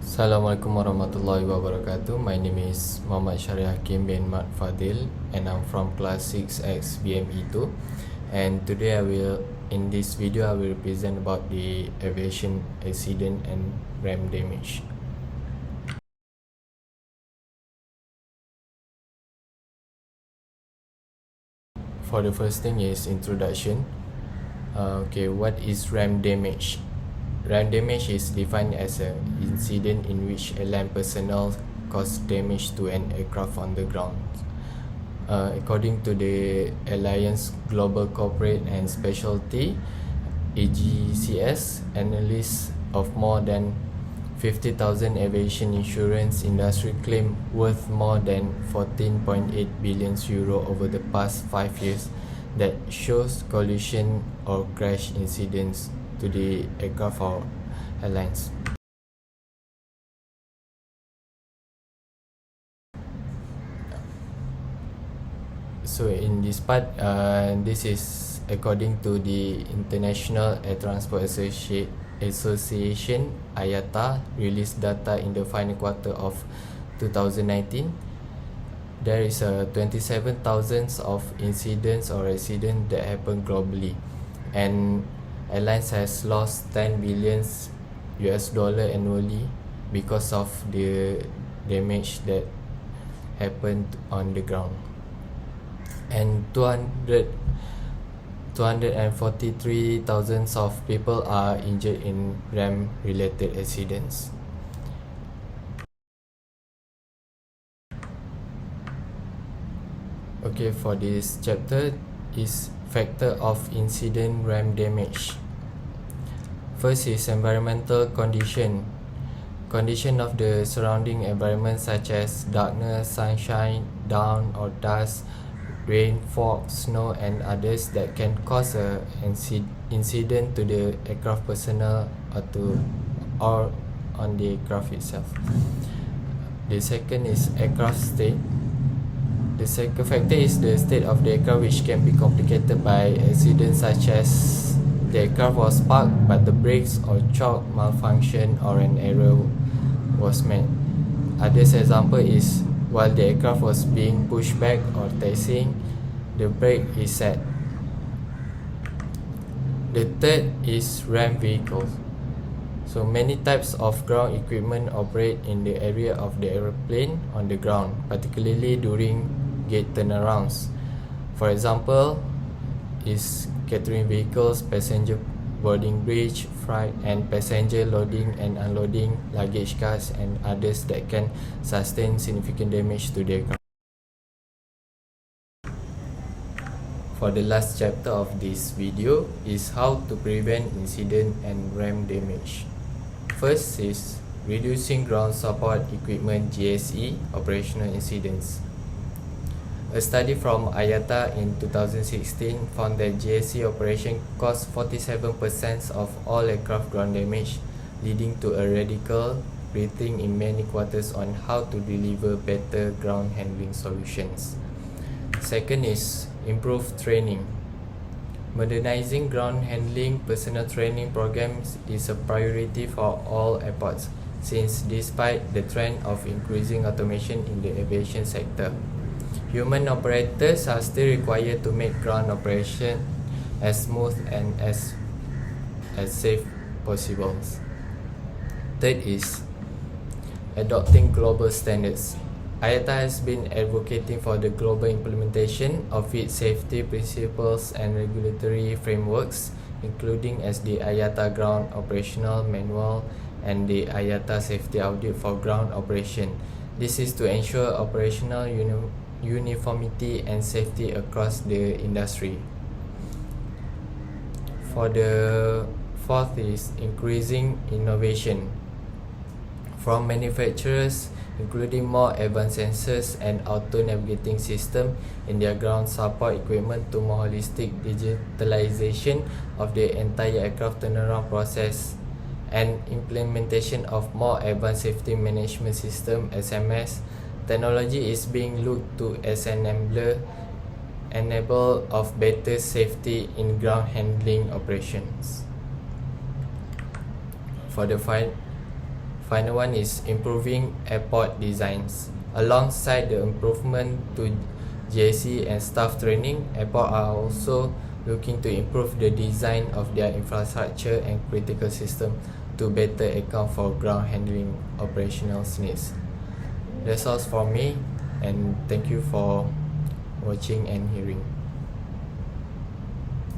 Assalamualaikum warahmatullahi wabarakatuh. My name is Muhammad Shahril bin Mat Fadil and I'm from class 6X BME2. And today in this video I will present about the aviation accident and RAM damage. For the first thing is introduction. What is RAM damage? RAM damage is defined as an incident in which airline personnel cause damage to an aircraft on the ground. According to the Alliance Global Corporate and Specialty AGCS, analysts of more than 50,000 aviation insurance industry claim worth more than 14.8 billion euro over the past 5 years that shows collision or crash incidents to the aircraft or airlines. So in this part, this is according to the International Air Transport Association IATA released data in the final quarter of 2019. There is 27,000 of incidents or accidents that happen globally, and airlines has lost 10 billion US dollar annually because of the damage that happened on the ground. And 243,000 of people are injured in RAM related accidents. Okay, for this chapter is factor of incident RAM damage. First is environmental condition of the surrounding environment, such as darkness, sunshine, dawn or dust, rain, fog, snow and others that can cause a incident to the aircraft personnel or on the aircraft itself. The second is aircraft state. The second factor is the state of the aircraft, which can be complicated by accidents such as the aircraft was parked but the brakes or choke malfunctioned or an error was made. Other example is while the aircraft was being pushed back or taxiing, the brake is set. The third is RAM vehicles. So many types of ground equipment operate in the area of the airplane on the ground, particularly during gate turnarounds. For example, is catering vehicles, passenger boarding bridge, freight and passenger loading and unloading, luggage cars and others that can sustain significant damage to the aircraft. For the last chapter of this video is how to prevent incident and RAM damage. First is reducing ground support equipment GSE operational incidents. A study from IATA in 2016 found that GSE operation caused 47% of all aircraft ground damage, leading to a radical rethink in many quarters on how to deliver better ground handling solutions. Second is improved training. Modernizing ground handling personnel training programs is a priority for all airports, since despite the trend of increasing automation in the aviation sector, human operators are still required to make ground operation as smooth and as safe possible. Third is adopting global standards. IATA has been advocating for the global implementation of its safety principles and regulatory frameworks, including as the IATA Ground Operational Manual and the IATA Safety Audit for Ground Operation. This is to ensure operational uniformity and safety across the industry. For the fourth is increasing innovation from manufacturers, including more advanced sensors and auto-navigating system in their ground support equipment, to more holistic digitalization of the entire aircraft turnaround process and implementation of more advanced safety management system SMS. Technology is being looked to as an enabler of better safety in ground handling operations. For the Final one is improving airport designs. Alongside the improvement to GAC and staff training, airports are also looking to improve the design of their infrastructure and critical system to better account for ground handling operational needs. That's all for me, and thank you for watching and hearing.